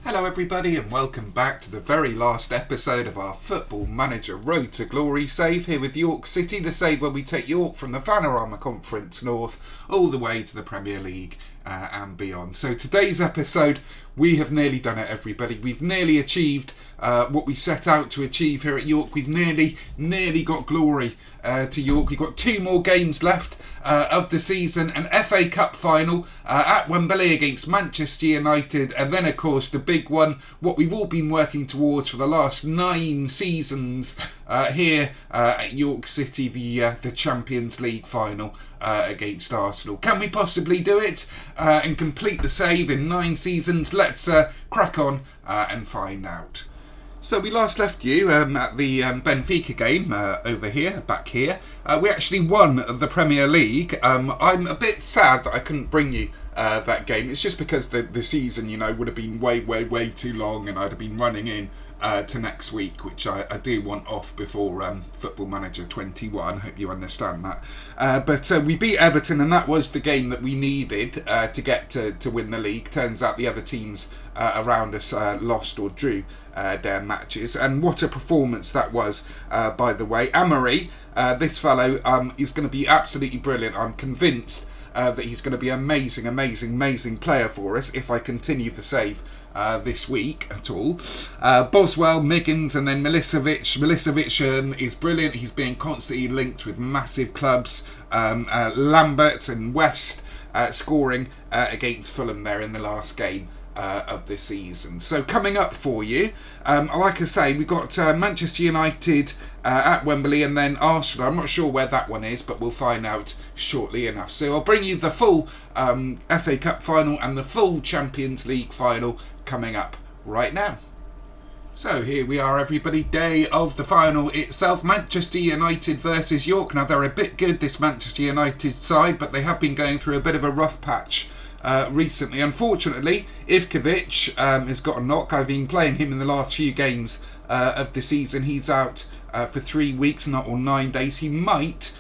Hello everybody and welcome back to the very last episode of our Football Manager Road to Glory save here with York City, the save where we take York from the Vanarama Conference North all the way to the Premier League and beyond. So today's episode, we have nearly done it everybody. We've nearly achieved what we set out to achieve here at York. We've nearly got glory to York. We've got 2 more games left of the season, an FA Cup final at Wembley against Manchester United, and then of course the big one, what we've all been working towards for the last 9 seasons here at York City, the Champions League final against Arsenal. Can we possibly do it and complete the save in 9 seasons? Let's crack on and find out. So we last left you at the Benfica game back here. We actually won the Premier League. I'm a bit sad that I couldn't bring you that game. It's just because the season, would have been way too long, and I'd have been running in to next week, which I do want off before Football Manager 21. Hope you understand that. But we beat Everton, and that was the game that we needed to get to win the league. Turns out the other teams around us lost or drew their matches, and what a performance that was, by the way. Amory, this fellow, is going to be absolutely brilliant. I'm convinced that he's going to be an amazing player for us if I continue the save this week at all. Boswell, Miggins, and then Milicevic. Milicevic is brilliant. He's being constantly linked with massive clubs. Lambert and West scoring against Fulham there in the last game of the season. So coming up for you, like I say, we've got Manchester United at Wembley, and then Arsenal. I'm not sure where that one is, but we'll find out shortly enough. So I'll bring you the full FA Cup final and the full Champions League final coming up right now. So here we are everybody, day of the final itself, Manchester United versus York. Now they're a bit good, this Manchester United side, but they have been going through a bit of a rough patch recently. Unfortunately, Ivkovic has got a knock. I've been playing him in the last few games of the season. He's out for 3 weeks, or 9 days. He might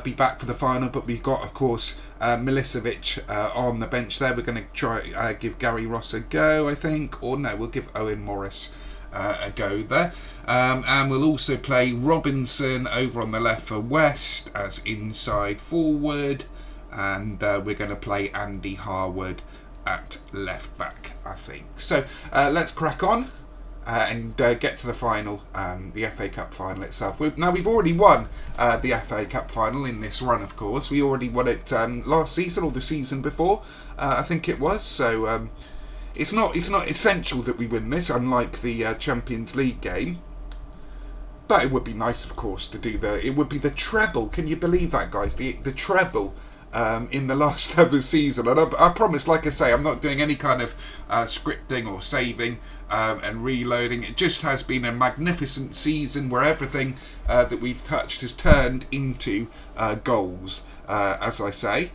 be back for the final, but we've got, of course, Milicevic on the bench there. We're going to try give Gary Ross a go, I think, or no, we'll give Owen Morris a go there. And we'll also play Robinson over on the left for West as inside forward. And we're going to play Andy Harwood at left back, I think. So let's crack on and get to the final, the FA Cup final itself. Now we've already won the FA Cup final in this run, of course. We already won it last season or the season before, I think it was. So it's not essential that we win this, unlike the Champions League game. But it would be nice, of course, to do it would be the treble. Can you believe that, guys? The treble. In the last ever season, and I promise, like I say, I'm not doing any kind of scripting or saving and reloading. It just has been a magnificent season where everything that we've touched has turned into goals, as I say.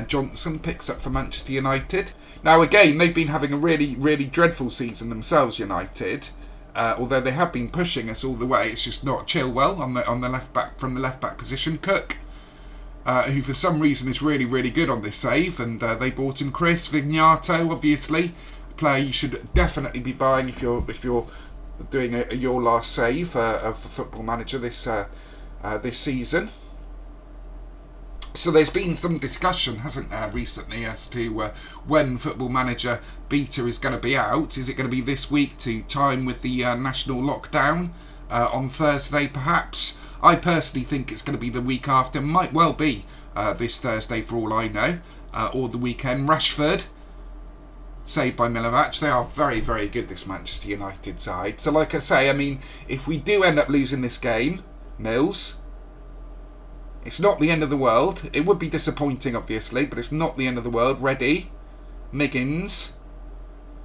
Johnson picks up for Manchester United. Now again, they've been having a really dreadful season themselves, United. Although they have been pushing us all the way, it's just not Chilwell on the left back, from the left back position. Cook, who for some reason is really good on this save, and they bought in Chris Vignato, obviously a player you should definitely be buying if you're doing your last save of the Football Manager this season. So there's been some discussion, hasn't there, recently as to when Football Manager Beta is going to be out. Is it going to be this week to time with the national lockdown on Thursday perhaps? I personally think it's going to be the week after. Might well be this Thursday for all I know, or the weekend. Rashford, saved by Milicevic. They are very good, this Manchester United side. So like I say, I mean, if we do end up losing this game, Mills, it's not the end of the world. It would be disappointing, obviously, but it's not the end of the world. Ready, Miggins,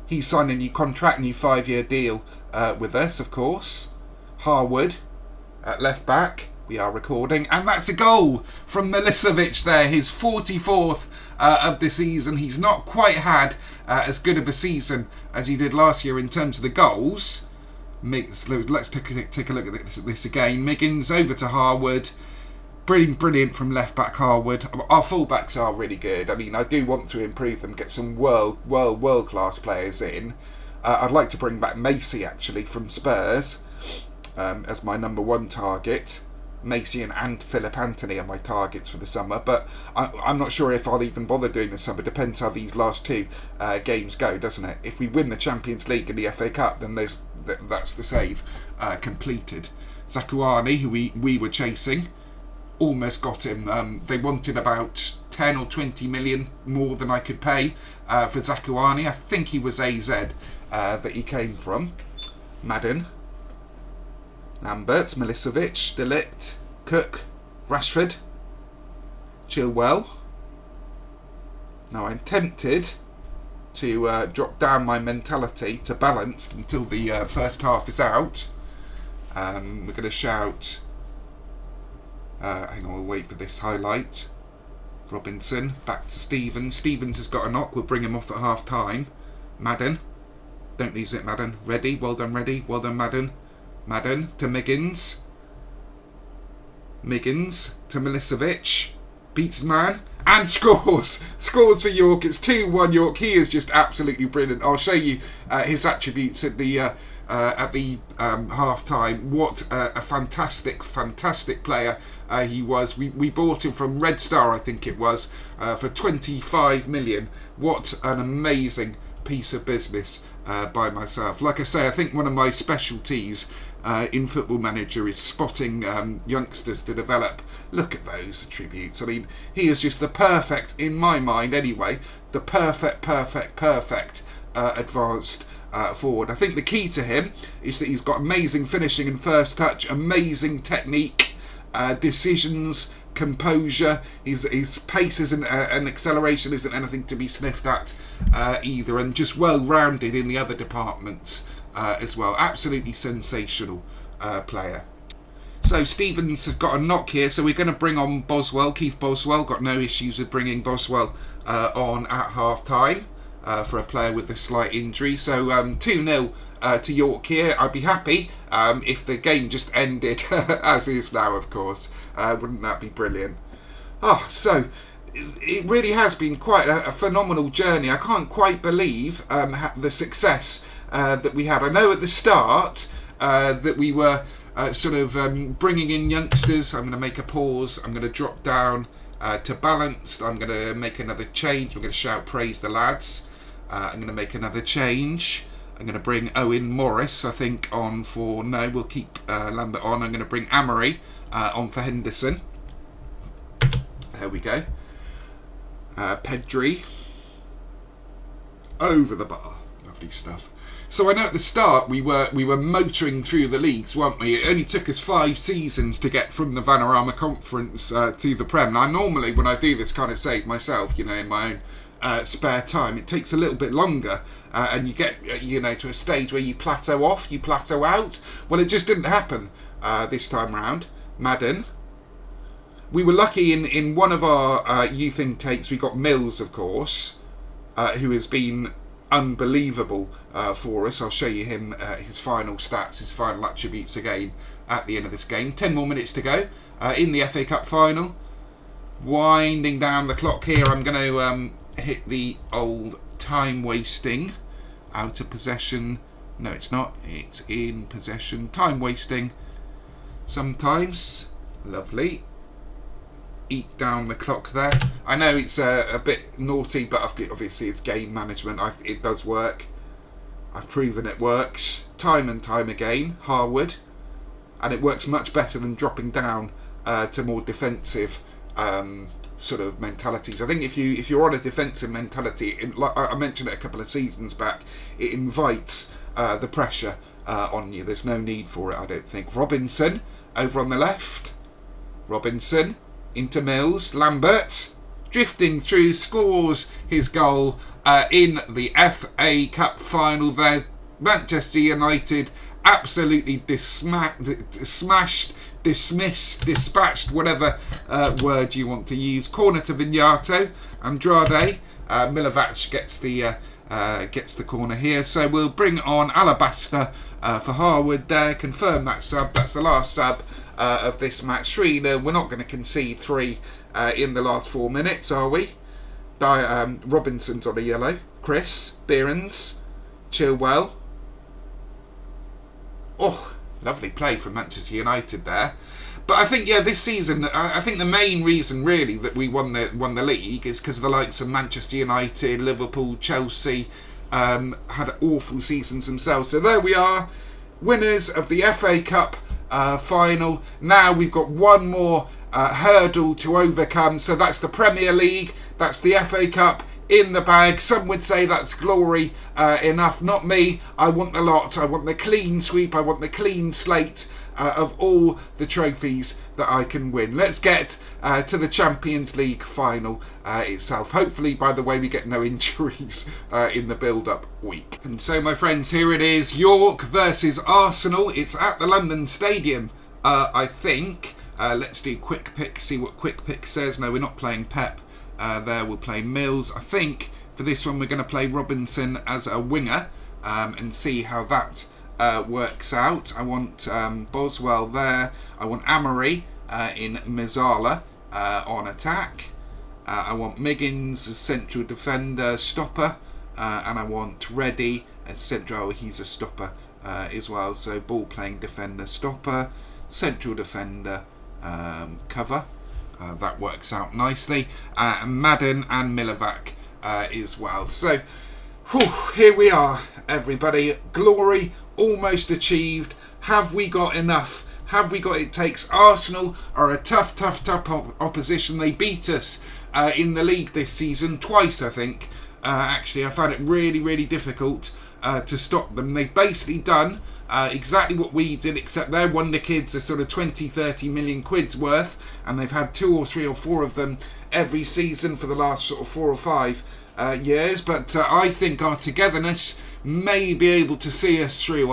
he's signed a new contract, new 5-year deal with us, of course. Harwood at left back, we are recording, and that's a goal from Milicevic there, his 44th of the season. He's not quite had as good of a season as he did last year in terms of the goals. Let's take a look at this again. Miggins over to Harwood. Brilliant from left back Harwood. Our fullbacks are really good. I mean, I do want to improve them, get some world class players in. I'd like to bring back Macy, actually, from Spurs as my number one target. Macy and Philip Anthony are my targets for the summer, but I'm not sure if I'll even bother doing the summer. Depends how these last two games go, doesn't it? If we win the Champions League and the FA Cup, then that's the save completed. Zakuani, who we were chasing, almost got him. They wanted about 10 or 20 million more than I could pay for Zakuani. I think he was AZ that he came from. Madden, Lambert, Milicevic, De Ligt, Cook, Rashford, Chilwell. Now I'm tempted to drop down my mentality to balanced until the first half is out. We're going to shout, hang on, we'll wait for this highlight. Robinson, back to Stevens. Stevens has got a knock, we'll bring him off at half time. Madden, don't lose it, Madden. Ready, well done, Madden. Madden to Miggins. Miggins to Milicevic. Beats man. And scores! Scores for York. It's 2-1 York. He is just absolutely brilliant. I'll show you his attributes at the half time. What a fantastic player he was. We bought him from Red Star, I think it was, for 25 million. What an amazing piece of business by myself. Like I say, I think one of my specialties in Football Manager is spotting youngsters to develop. Look at those attributes. I mean, he is just the perfect, in my mind anyway, the perfect advanced forward. I think the key to him is that he's got amazing finishing and first touch, amazing technique, decisions, composure. His pace isn't and acceleration isn't anything to be sniffed at either, and just well rounded in the other departments as well. Absolutely sensational player. So Stevens has got a knock here, so we're going to bring on Boswell. Keith Boswell, got no issues with bringing Boswell on at half time for a player with a slight injury. So 2-0 to York here. I'd be happy if the game just ended as is now, of course. Wouldn't that be brilliant? Oh, so it really has been quite a phenomenal journey. I can't quite believe the success that we had. I know at the start that we were sort of bringing in youngsters. I'm going to make a pause. I'm going to drop down to balanced. I'm going to make another change. I'm going to shout praise the lads. I'm going to make another change. I'm going to bring Owen Morris, I think, on for... No, we'll keep Lambert on. I'm going to bring Amory on for Henderson. There we go. Pedri. Over the bar. Lovely stuff. So I know at the start we were motoring through the leagues, weren't we? It only took us 5 seasons to get from the Vanarama Conference to the Prem. Now normally when I do this kind of save myself, you know, in my own spare time, it takes a little bit longer and you get, you know, to a stage where you plateau off, you plateau out. Well, it just didn't happen this time round. Madden. We were lucky in one of our youth intakes, we got Mills, of course, who has been unbelievable for us. I'll show you him, his final stats, his final attributes again at the end of this game. 10 more minutes to go in the FA Cup final. Winding down the clock here, I'm going to hit the old time wasting. Out of possession. No, it's not. It's in possession. Time wasting. Sometimes. Lovely. Eat down the clock there. I know it's a bit naughty, but obviously it's game management. It does work. I've proven it works time and time again. Harwood, and it works much better than dropping down to more defensive sort of mentalities. I think if you're on a defensive mentality, like I mentioned it a couple of seasons back, it invites the pressure on you. There's no need for it, I don't think. Robinson over on the left. Robinson into Mills. Lambert drifting through, scores his goal in the FA Cup final there. Manchester United absolutely smashed, dismissed, dispatched, whatever word you want to use. Corner to Vignato. Andrade. Milivac gets the corner here. So we'll bring on Alabaster for Harwood there. Confirm that sub. That's the last sub of this match. 3-0. We're not going to concede 3 in the last 4 minutes, are we? Robinson's on a yellow. Chris. Behrens. Chilwell. Oh, lovely play from Manchester United there. But I think, this season, I think the main reason really that we won the league is because of the likes of Manchester United, Liverpool, Chelsea had awful seasons themselves. So there we are, winners of the FA Cup final. Now we've got one more hurdle to overcome. So that's the Premier League, that's the FA Cup in the bag. Some would say that's glory enough. Not me. I want the lot. I want the clean sweep. I want the clean slate of all the trophies that I can win. Let's get to the Champions League final itself. Hopefully, by the way, we get no injuries in the build-up week. And so, my friends, here it is. York versus Arsenal. It's at the London Stadium, I think. Let's do quick pick, see what quick pick says. No, we're not playing Pep there. We'll play Mills. I think for this one, we're going to play Robinson as a winger and see how that works out. I want Boswell there. I want Amory in Mazzala on attack. I want Miggins as central defender, stopper, and I want Reddy as central. He's a stopper as well. So ball playing defender, stopper, central defender, cover. That works out nicely. Madden and Milovac as well. So here we are, everybody. Glory almost achieved. Have we got enough? Have we got it takes? Arsenal are a tough opposition. They beat us in the league this season twice, I think. Actually, I found it really difficult to stop them. They've basically done exactly what we did, except their wonder kids are sort of 20-30 million quid's worth, and they've had 2 or 3 or 4 of them every season for the last sort of 4 or 5 years. But I think our togetherness may be able to see us through.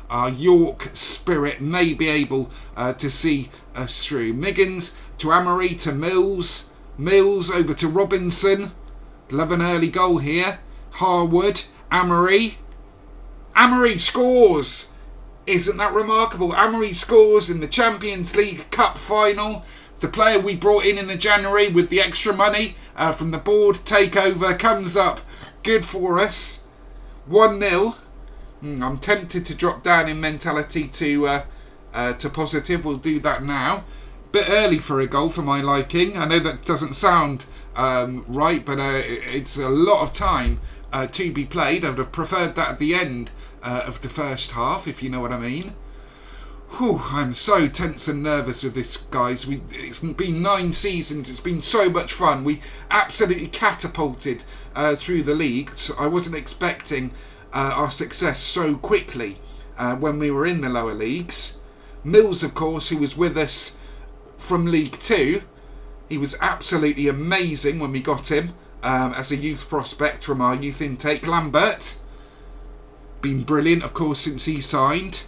Our York spirit may be able to see us through. Miggins to Amory to Mills. Mills over to Robinson. Love an early goal here. Harwood. Amory. Amory scores! Isn't that remarkable? Amory scores in the Champions League Cup final. The player we brought in the January with the extra money from the board takeover comes up. Good for us. 1-0. I'm tempted to drop down in mentality to positive. We'll do that now. Bit early for a goal for my liking. I know that doesn't sound right, but it's a lot of time to be played. I would have preferred that at the end of the first half, if you know what I mean. Whew, I'm so tense and nervous with this, guys. It's been 9 seasons. It's been so much fun. We absolutely catapulted through the league. So I wasn't expecting our success so quickly when we were in the lower leagues. Mills, of course, who was with us from League 2, he was absolutely amazing when we got him as a youth prospect from our youth intake. Lambert, been brilliant, of course, since he signed.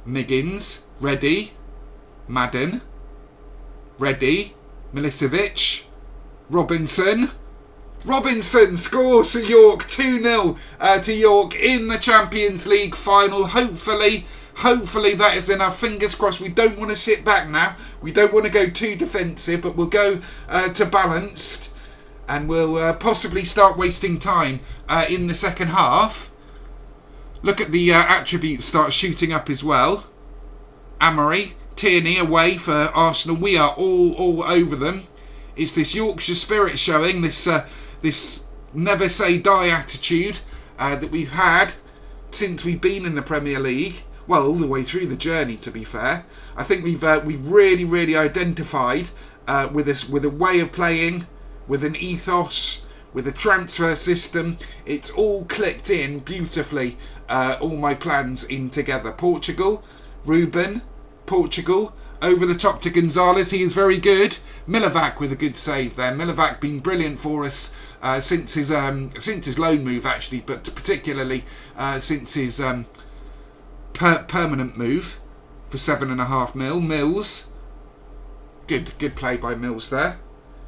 Miggins, Reddy, Madden, Reddy, Milicevic, Robinson. Robinson scores for York, 2-0 to York in the Champions League final. Hopefully that is enough. Fingers crossed. We don't want to sit back now. We don't want to go too defensive, but we'll go to balanced, and we'll possibly start wasting time in the second half. Look at the attributes start shooting up as well. Amory, Tierney away for Arsenal. We are all over them. It's this Yorkshire spirit showing, this never say die attitude that we've had since we've been in the Premier League. Well, all the way through the journey, to be fair. I think we've really identified with a way of playing, with an ethos, with a transfer system. It's all clicked in beautifully. All my plans in together. Portugal, Ruben, Portugal, over the top to Gonzalez. He is very good. Milovac with a good save there. Milovac been brilliant for us since his loan move, actually, but particularly since his permanent move for 7.5 mil. Mills, good play by Mills there.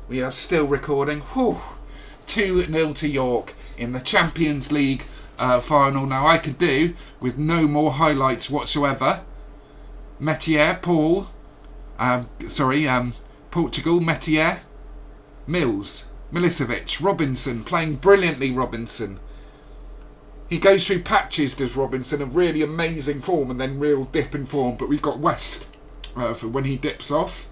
We are still recording. Whew. 2-0 to York in the Champions League final. Now I could do with no more highlights whatsoever. Metier, Paul, Portugal, Metier, Mills, Milicevic, Robinson, playing brilliantly. Robinson, He goes through patches, does Robinson, of really amazing form and then real dip in form. But we've got West for when he dips off.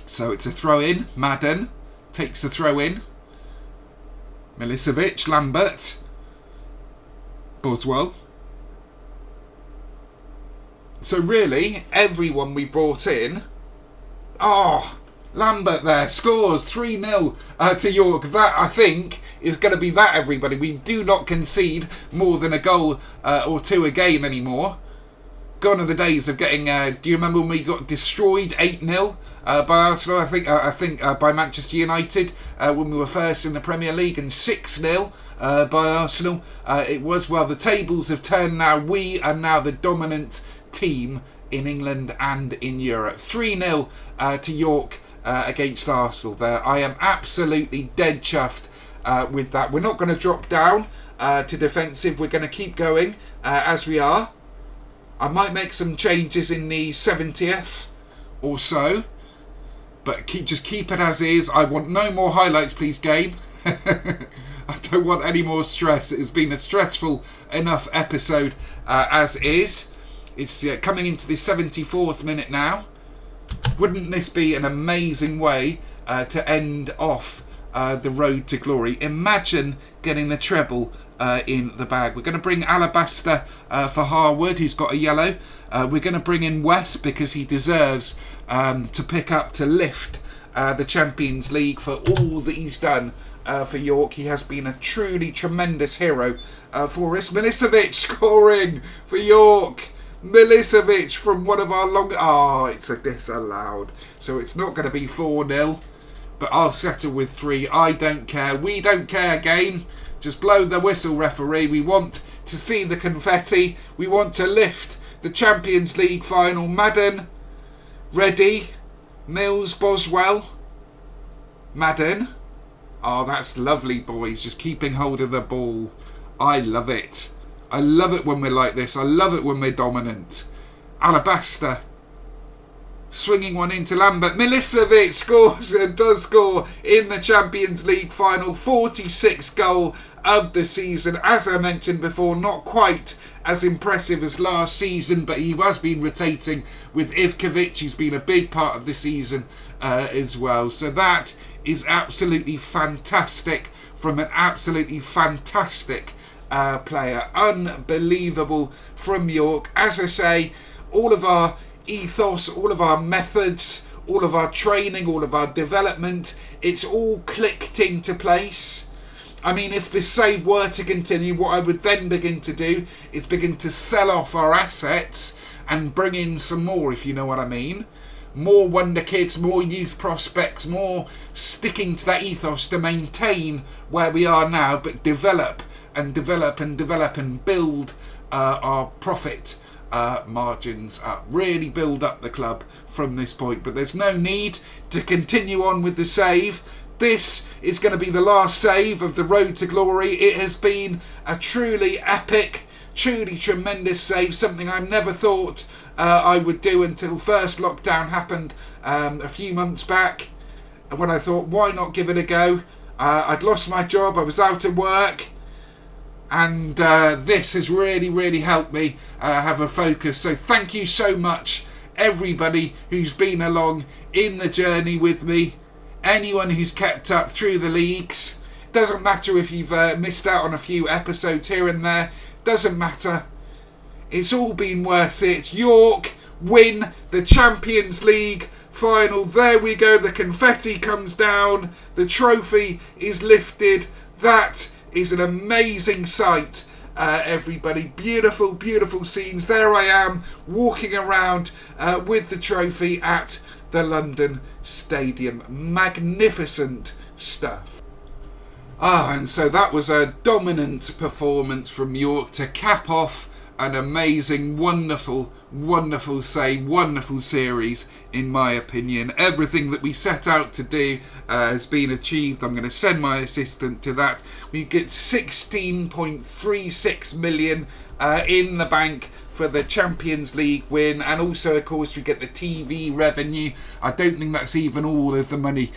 So it's a throw in. Madden takes the throw in. Milicevic, Lambert, Boswell. So really, everyone we brought in... Oh, Lambert there scores 3-0 to York. That, I think, is going to be that, everybody. We do not concede more than a goal or two a game anymore. Gone are the days of getting... do you remember when we got destroyed 8-0 by Arsenal? I think by Manchester United when we were first in the Premier League, and 6-0 by Arsenal. It was, well, the tables have turned now. We are now the dominant team in England and in Europe. 3-0 to York against Arsenal there. I am absolutely dead chuffed with that. We're not going to drop down to defensive. We're going to keep going as we are. I might make some changes in the 70th or so, but just keep it as is. I want no more highlights, please, game. I don't want any more stress. It has been a stressful enough episode as is. It's coming into the 74th minute now. Wouldn't this be an amazing way to end off the road to glory? Imagine getting the treble in the bag. We're going to bring Alabaster for Harwood, who's got a yellow. We're going to bring in West because he deserves to lift the Champions League for all that he's done for York. He has been a truly tremendous hero for us. Milicevic scoring for York. Milicevic from one of our long... Oh, it's a disallowed. So it's not going to be 4-0. But I'll settle with 3. I don't care. We don't care, game. Just blow the whistle, referee. We want to see the confetti. We want to lift the Champions League final. Madden. Ready. Mills, Boswell. Madden. Oh, that's lovely, boys. Just keeping hold of the ball. I love it. I love it when we're like this. I love it when we're dominant. Alabaster. Swinging one into Lambert. Milicevic scores and does score in the Champions League final. 46th goal of the season. As I mentioned before, not quite as impressive as last season, but he has been rotating with Ivkovic. He's been a big part of the season as well. So that is absolutely fantastic from an absolutely fantastic player. Unbelievable from York. As I say, all of our ethos, all of our methods, all of our training, all of our development, it's all clicked into place. I mean, if this save were to continue, what I would then begin to do is begin to sell off our assets and bring in some more, if you know what I mean. More wonder kids, more youth prospects, more sticking to that ethos to maintain where we are now, but develop and develop and develop and build our profit margins up. Really build up the club from this point. But there's no need to continue on with the save. This is going to be the last save of the road to glory. It has been a truly epic, truly tremendous save. Something I never thought I would do until first lockdown happened a few months back. When I thought, why not give it a go? I'd lost my job. I was out of work. And this has really, really helped me have a focus. So thank you so much, everybody who's been along in the journey with me. Anyone who's kept up through the leagues. Doesn't matter if you've missed out on a few episodes here and there. Doesn't matter. It's all been worth it. York win the Champions League final. There we go. The confetti comes down. The trophy is lifted. That is an amazing sight, everybody. Beautiful, beautiful scenes. There I am walking around with the trophy at the London Stadium. Magnificent stuff. And so that was a dominant performance from York to cap off an amazing, wonderful save, wonderful series, in my opinion. Everything that we set out to do has been achieved. I'm going to send my assistant to that. We get 16.36 million in the bank for the Champions League win, and also of course we get the TV revenue. I don't think that's even all of the money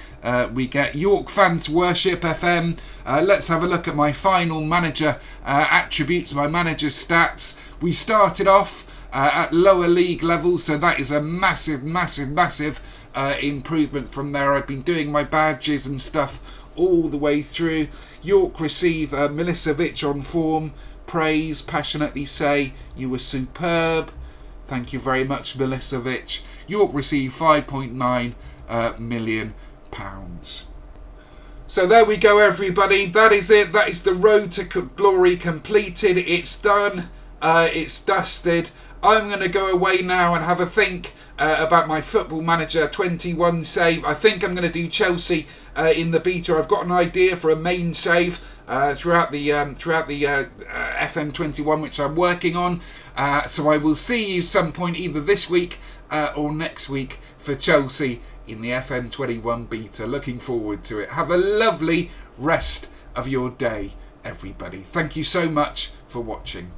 we get. York fans worship FM. Let's have a look at my final manager attributes, my manager's stats. We started off at lower league level, so that is a massive improvement from there. I've been doing my badges and stuff all the way through. York receive Milicevic on form. Praise, passionately say, you were superb. Thank you very much, Milicevic. York received £5.9 million. So there we go, everybody. That is it. That is the road to glory completed. It's done. It's dusted. I'm going to go away now and have a think about my Football Manager 21 save. I think I'm going to do Chelsea in the beta. I've got an idea for a main save throughout the FM21, which I'm working on. So I will see you some point either this week or next week for Chelsea in the FM21 beta. Looking forward to it. Have a lovely rest of your day, everybody. Thank you so much for watching.